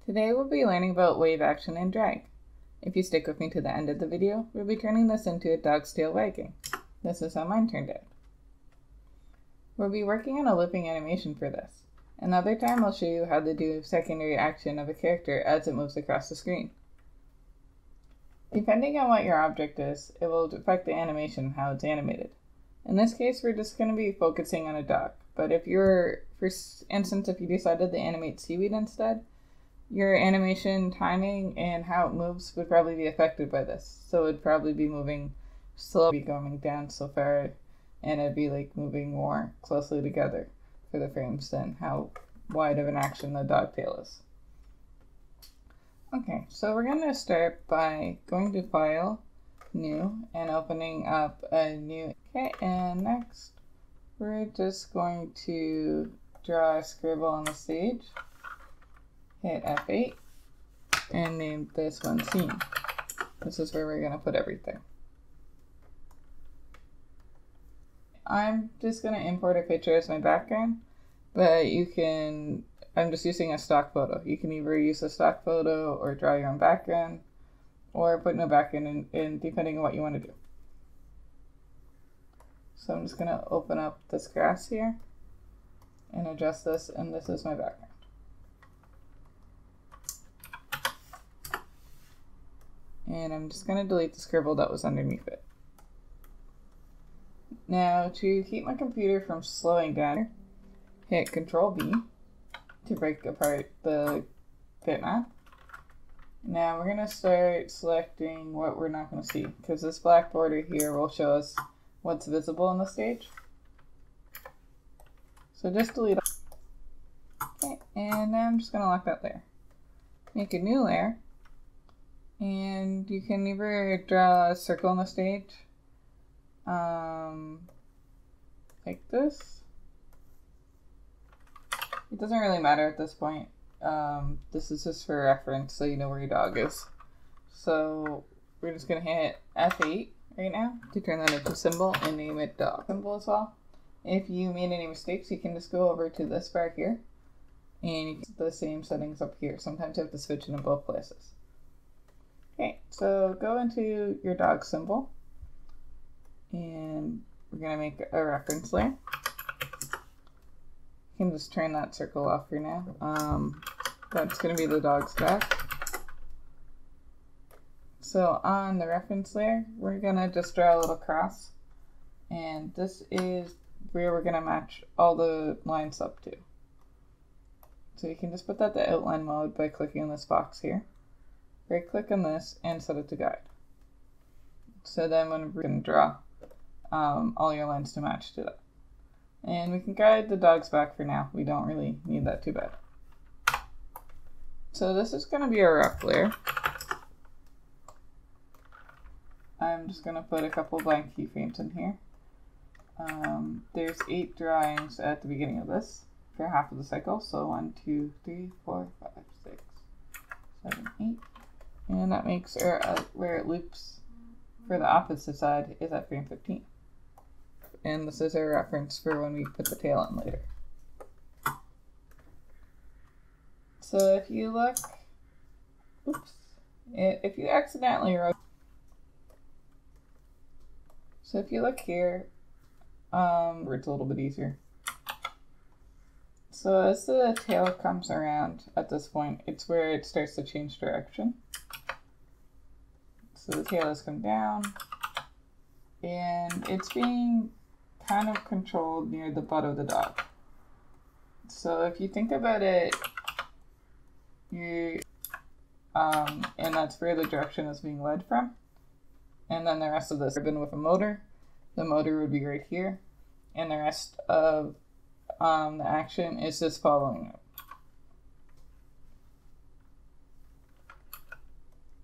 Today we'll be learning about wave action and drag. If you stick with me to the end of the video, we'll be turning this into a dog's tail wagging. This is how mine turned out. We'll be working on a looping animation for this. Another time I'll show you how to do secondary action of a character as it moves across the screen. Depending on what your object is, it will affect the animation, how it's animated. In this case, we're just going to be focusing on a dog, but if you're, for instance, if you decided to animate seaweed instead, your animation timing and how it moves would probably be affected by this. So it'd probably be moving slowly, going down so far, and it'd be like moving more closely together for the frames than how wide of an action the dog tail is. Okay, so we're going to start by going to File, New, and opening up a new. Okay, and next we're just going to draw a scribble on the stage. Hit F8 and name this one Scene. This is where we're going to put everything. I'm just going to import a picture as my background, but I'm just using a stock photo. You can either use a stock photo or draw your own background or put no background in depending on what you want to do. So I'm just going to open up this grass here and adjust this, and this is my background. And I'm just going to delete the scribble that was underneath it. Now, to keep my computer from slowing down, hit Control V to break apart the bitmap. Now we're going to start selecting what we're not going to see, because this black border here will show us what's visible on the stage. So just delete it. Okay, and now I'm just going to lock that layer. Make a new layer. And you can either draw a circle on the stage, like this. It doesn't really matter at this point. This is just for reference so you know where your dog is. So we're just going to hit F8 right now to turn that into a symbol and name it dog symbol as well. If you made any mistakes, you can just go over to this bar here and you can see the same settings up here. Sometimes you have to switch it in both places. Okay, so go into your dog symbol and we're going to make a reference layer. You can just turn that circle off for now. That's going to be the dog's back. So on the reference layer, we're going to just draw a little cross, and this is where we're going to match all the lines up to. So you can just put that to outline mode by clicking on this box here. Right click on this and set it to guide. So then when we're going to draw all your lines to match to that. And we can guide the dog's back for now. We don't really need that too bad. So this is going to be a rough layer. I'm just going to put a couple blank keyframes in here. There's 8 drawings at the beginning of this for half of the cycle. So 1, 2, 3, 4, 5, 6, 7, 8. And that makes where it loops for the opposite side is at frame 15. And this is a reference for when we put the tail in later. So if you look, if you accidentally wrote, so if you look here, where it's a little bit easier. So as the tail comes around at this point, it's where it starts to change direction. So the tail has come down, and it's being kind of controlled near the butt of the dog. So if you think about it, and that's where the direction is being led from. And then the rest of this ribbon with a motor. The motor would be right here, and the rest of the action is just following it.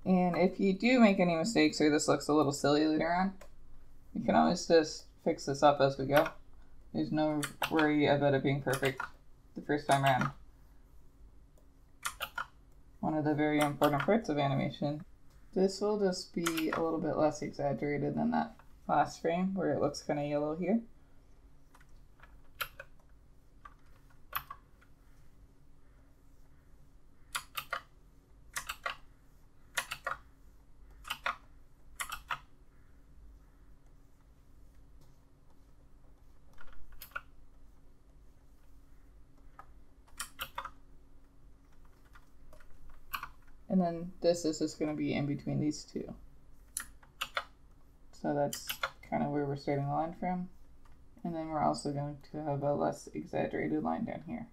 And if you do make any mistakes or this looks a little silly later on, you can always just fix this up as we go. There's no worry about it being perfect the first time around. One of the very important parts of animation. This will just be a little bit less exaggerated than that last frame where it looks kind of yellow here. And then this is just going to be in between these two. So that's kind of where we're starting the line from. And then we're also going to have a less exaggerated line down here.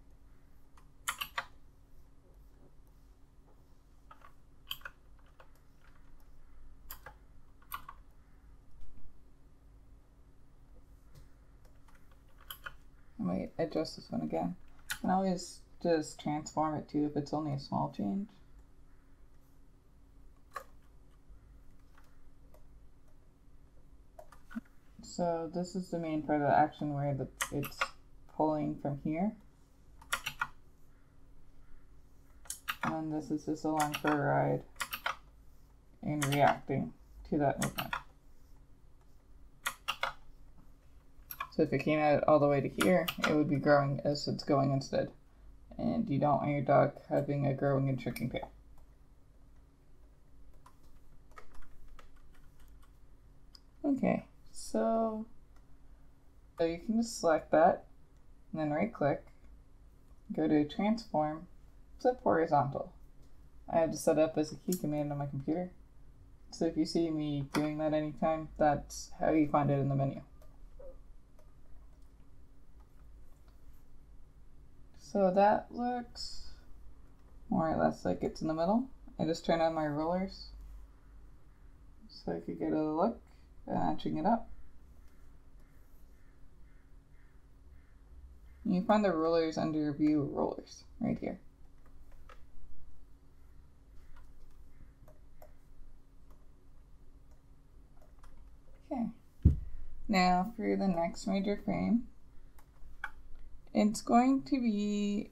I might adjust this one again. I can always just transform it too if it's only a small change. So this is the main part of the action where it's pulling from here. And this is just along for a ride and reacting to that movement. So if it came out all the way to here, it would be growing as it's going instead. And you don't want your dog having a growing and shrinking tail. Okay, so you can just select that, and then right click, go to transform, flip horizontal. I have to set up as a key command on my computer. So if you see me doing that anytime, that's how you find it in the menu. So that looks more or less like it's in the middle. I just turned on my rollers so I could get a look at matching it up. You find the rollers under view rollers right here. Okay, now for the next major frame, it's going to be,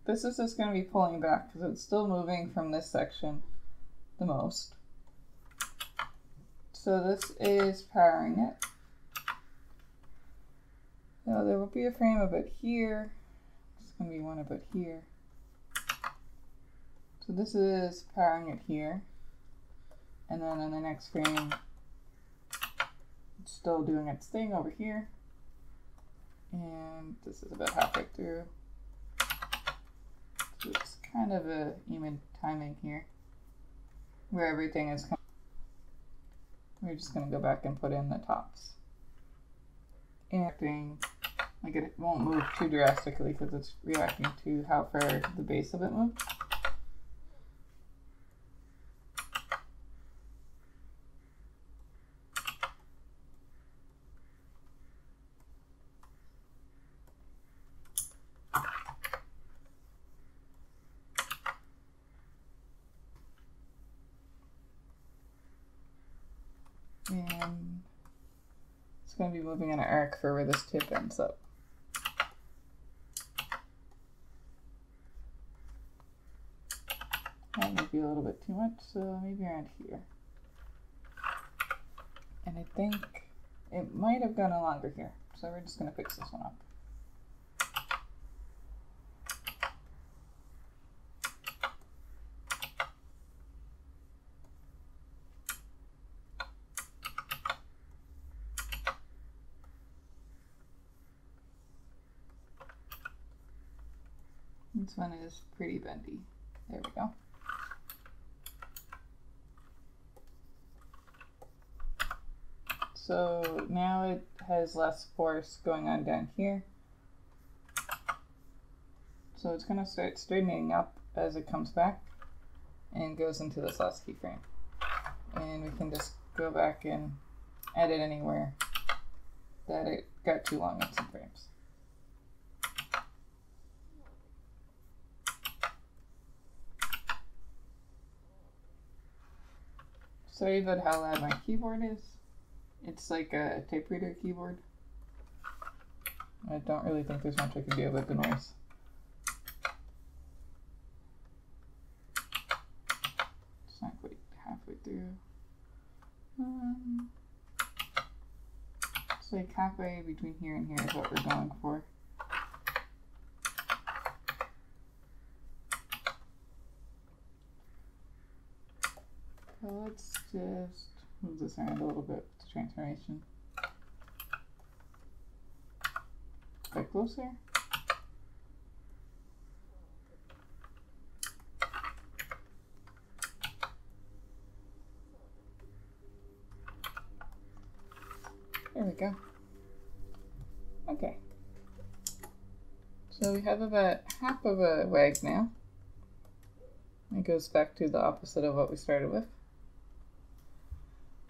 this is just going to be pulling back because it's still moving from this section the most. So this is powering it. So there will be a frame of it here. There's going to be one of it here. So this is powering it here. And then in the next frame, it's still doing its thing over here. And this is about halfway through. So it's kind of a even timing here where everything is coming. We're just going to go back and put in the tops. And like it won't move too drastically because it's reacting to how far the base of it moved. And it's going to be moving in an arc for where this tip ends up. That might be a little bit too much, so maybe around here. And I think it might have gone longer here, so we're just going to fix this one up. This one is pretty bendy. There we go. So now it has less force going on down here. So it's going to start straightening up as it comes back and goes into this last keyframe. And we can just go back and edit anywhere that it got too long in some frames. Sorry about how loud my keyboard is. It's like a tape reader keyboard. I don't really think there's much I can do about the noise. It's not quite halfway through. It's like halfway between here and here is what we're going for. So let's just move this around a little bit with the transformation. Get closer. we go. Okay. So we have about half of a wag now. It goes back to the opposite of what we started with.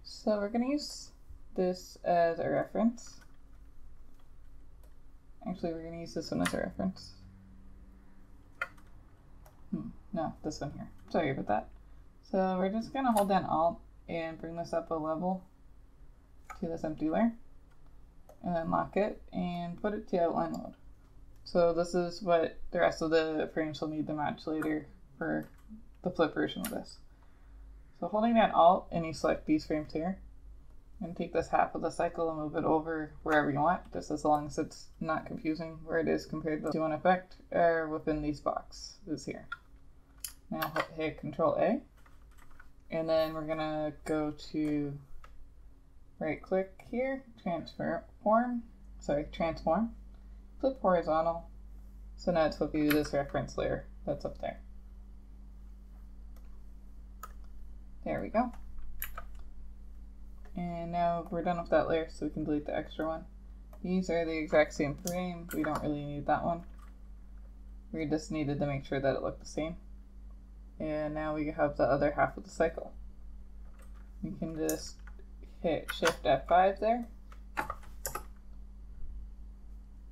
So we're going to use this as a reference. Actually, we're going to use this one as a reference. No, this one here. Sorry about that. So we're just going to hold down Alt and bring this up a level to this empty layer. And then lock it and put it to outline mode. So this is what the rest of the frames will need to match later for the flip version of this. So holding down Alt and you select these frames here, and take this half of the cycle and move it over wherever you want, just as long as it's not confusing where it is compared to one effect or within these boxes here. Now hit Control A, and then we're gonna go to right click here, transform, flip horizontal. So now it's flipping to this reference layer that's up there. There we go. And now we're done with that layer, so we can delete the extra one. These are the exact same frame. We don't really need that one. We just needed to make sure that it looked the same. And now we have the other half of the cycle. We can just hit Shift F5 there.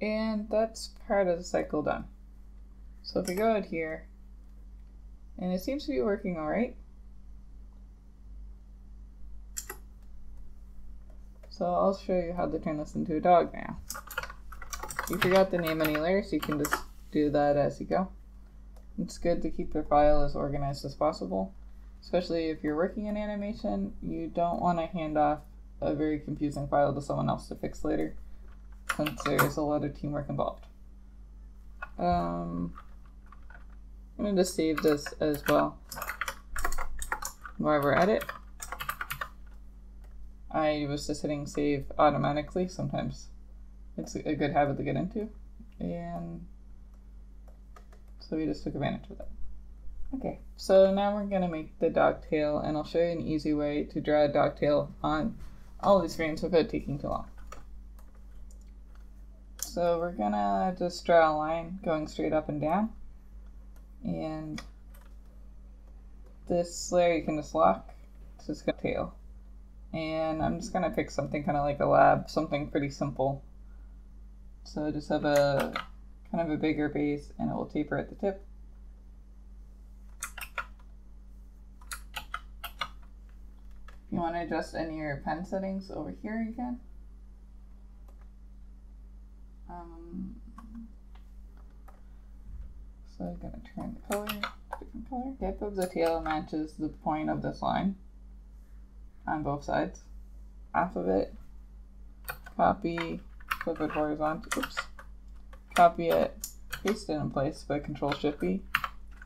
And that's part of the cycle done. So if we go out here, and it seems to be working all right. So I'll show you how to turn this into a dog now. You forgot to name any layers, you can just do that as you go. It's good to keep your file as organized as possible, especially if you're working in animation. You don't want to hand off a very confusing file to someone else to fix later, since there's a lot of teamwork involved. I'm going to just save this as well while we're at it. I was just hitting save automatically. Sometimes it's a good habit to get into, and so we just took advantage of that. Okay, so now we're going to make the dog tail, and I'll show you an easy way to draw a dog tail on all these frames without taking too long. So we're going to just draw a line going straight up and down, and this layer you can just lock. It's just got tail. And I'm just gonna pick something kind of like a lab, something pretty simple. So just have a kind of a bigger base, and it will taper at the tip. If you want to adjust any of your pen settings over here, you can. So I'm gonna turn the color to a different color. Tip of the tail matches the point of this line on both sides. Half of it, copy, flip it horizontal, copy it, paste it in place by Control-Shift-B,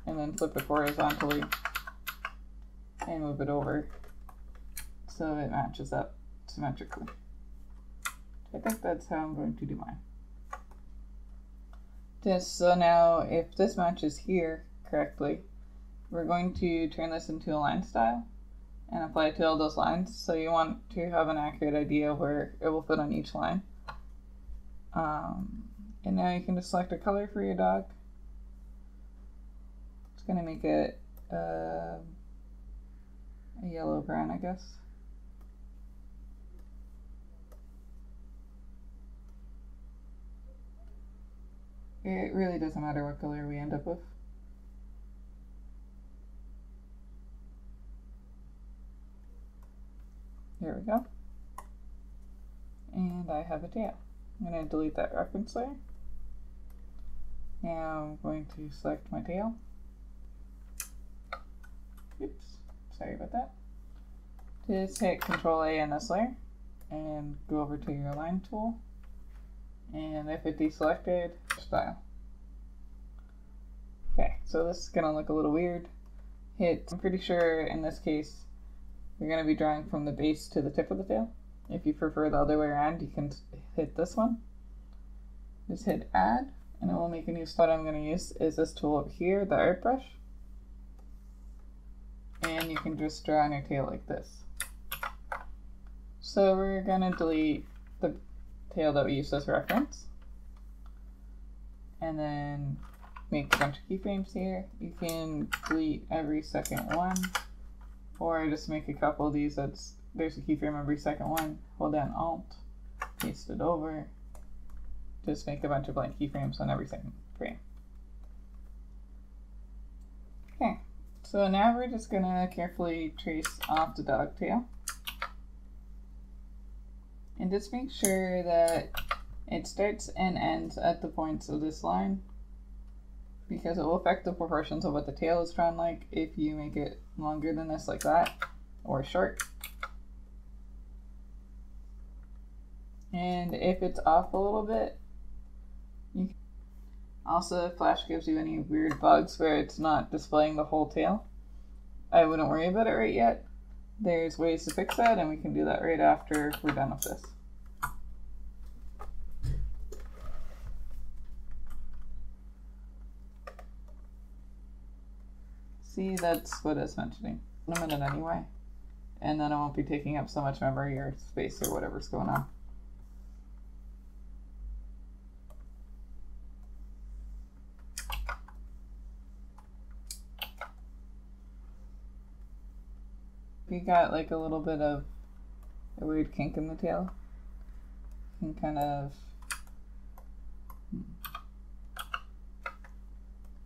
and then flip it horizontally and move it over so it matches up symmetrically. I think that's how I'm going to do mine. Just so now, if this matches here correctly, we're going to turn this into a line style and apply it to all those lines. So you want to have an accurate idea where it will fit on each line. And now you can just select a color for your dog. It's going to make it a yellow-brown, I guess. It really doesn't matter what color we end up with. There we go. And I have a tail. I'm going to delete that reference layer. Now I'm going to select my tail. Oops, sorry about that. Just hit Control A on this layer and go over to your line tool. And if it deselected, style. Okay, so this is going to look a little weird. I'm pretty sure in this case you're going to be drawing from the base to the tip of the tail. If you prefer the other way around, you can hit this one. Just hit Add, and it will make a new spot. I'm going to use is this tool over here, the art brush. And you can just draw on your tail like this. So we're going to delete the tail that we used as reference. And then make a bunch of keyframes here. You can delete every second one, or just make a couple of these. There's a keyframe every second one. Hold down Alt, paste it over. Just make a bunch of blank keyframes on every second frame. Okay, so now we're just gonna carefully trace off the dog tail. And just make sure that it starts and ends at the points of this line, because it will affect the proportions of what the tail is drawn like if you make it longer than this, like that, or short. And if it's off a little bit, you can also, if Flash gives you any weird bugs where it's not displaying the whole tail, I wouldn't worry about it right yet. There's ways to fix that, and we can do that right after we're done with this. See, that's what it's mentioning. In a minute anyway. And then I won't be taking up so much memory or space or whatever's going on. If you got like a little bit of a weird kink in the tail, you can kind of...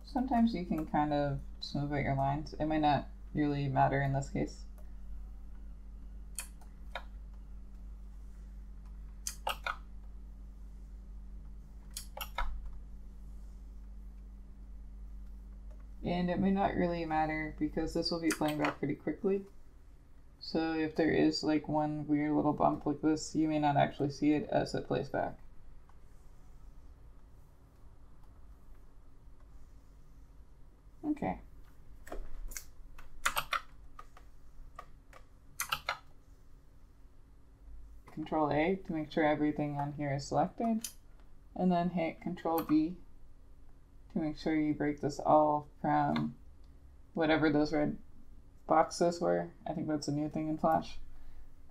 Sometimes you can kind of smooth out your lines. It might not really matter in this case. And it may not really matter because this will be playing back pretty quickly. So if there is like one weird little bump like this, you may not actually see it as it plays back. Okay. Control A to make sure everything on here is selected, and then hit Control B to make sure you break this all from whatever those red boxes were. I think that's a new thing in Flash.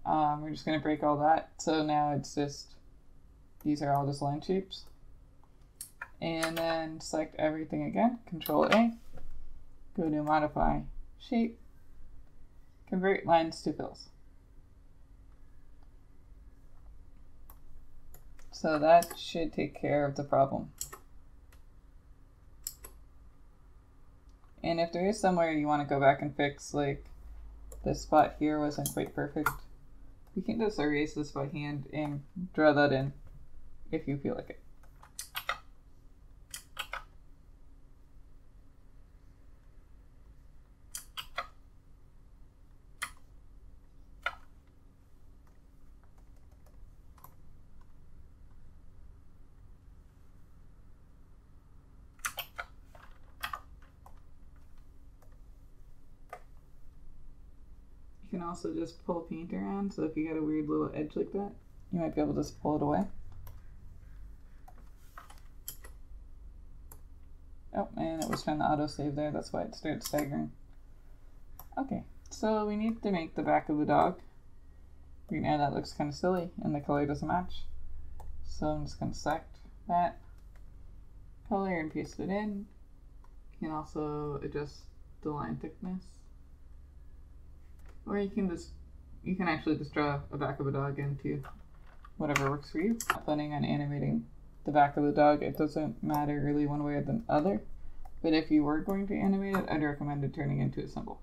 We're just going to break all that. So now it's just, these are all just line shapes. And then select everything again, Control A, go to Modify, Shape, Convert Lines to Fills. So that should take care of the problem. And if there is somewhere you want to go back and fix, like this spot here wasn't quite perfect, you can just erase this by hand and draw that in if you feel like it. You can also just pull paint around, so if you got a weird little edge like that, you might be able to just pull it away. Oh, and it was trying to autosave there, that's why it started staggering. Okay, so we need to make the back of the dog. Right now that looks kind of silly and the color doesn't match. So I'm just going to select that color and paste it in. You can also adjust the line thickness. Or you can actually just draw a back of a dog into whatever works for you. Not planning on animating the back of the dog. It doesn't matter really one way or the other. But if you were going to animate it, I'd recommend it turning into a symbol.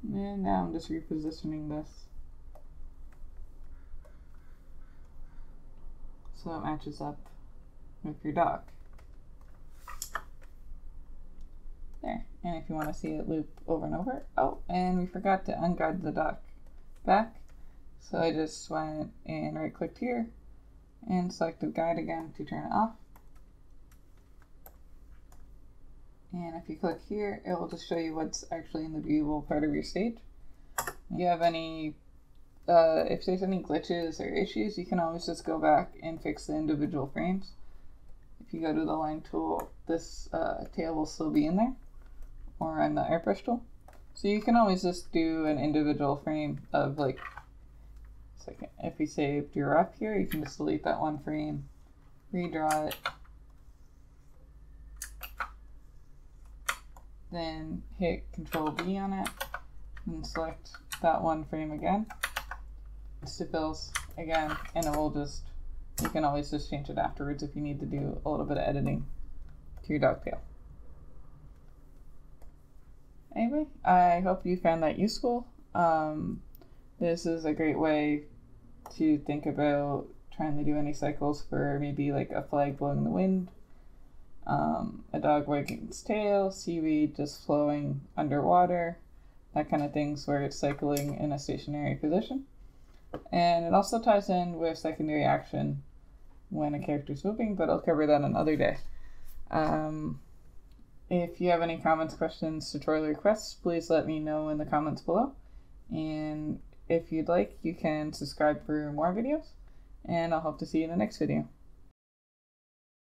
And now I'm just repositioning this so it matches up with your dog. There. And if you want to see it loop over and over. Oh, and we forgot to unguide the dog back. So I just went and right clicked here and selected guide again to turn it off. And if you click here, it will just show you what's actually in the viewable part of your stage. If you have any, if there's any glitches or issues, you can always just go back and fix the individual frames. If you go to the line tool, this tail will still be in there, or on the airbrush tool. So you can always just do an individual frame of like Second, if you saved your rough here, you can just delete that one frame, redraw it, then hit Control V on it, and select that one frame again. Stifles again, and it will just, you can always just change it afterwards if you need to do a little bit of editing to your dog tail. Anyway, I hope you found that useful. This is a great way to think about trying to do any cycles for maybe like a flag blowing in the wind, a dog wagging its tail, seaweed just flowing underwater, that kind of things where it's cycling in a stationary position. And it also ties in with secondary action when a character's moving, but I'll cover that another day. If you have any comments, questions, tutorial requests, please let me know in the comments below. And if you'd like, you can subscribe for more videos, and I'll hope to see you in the next video.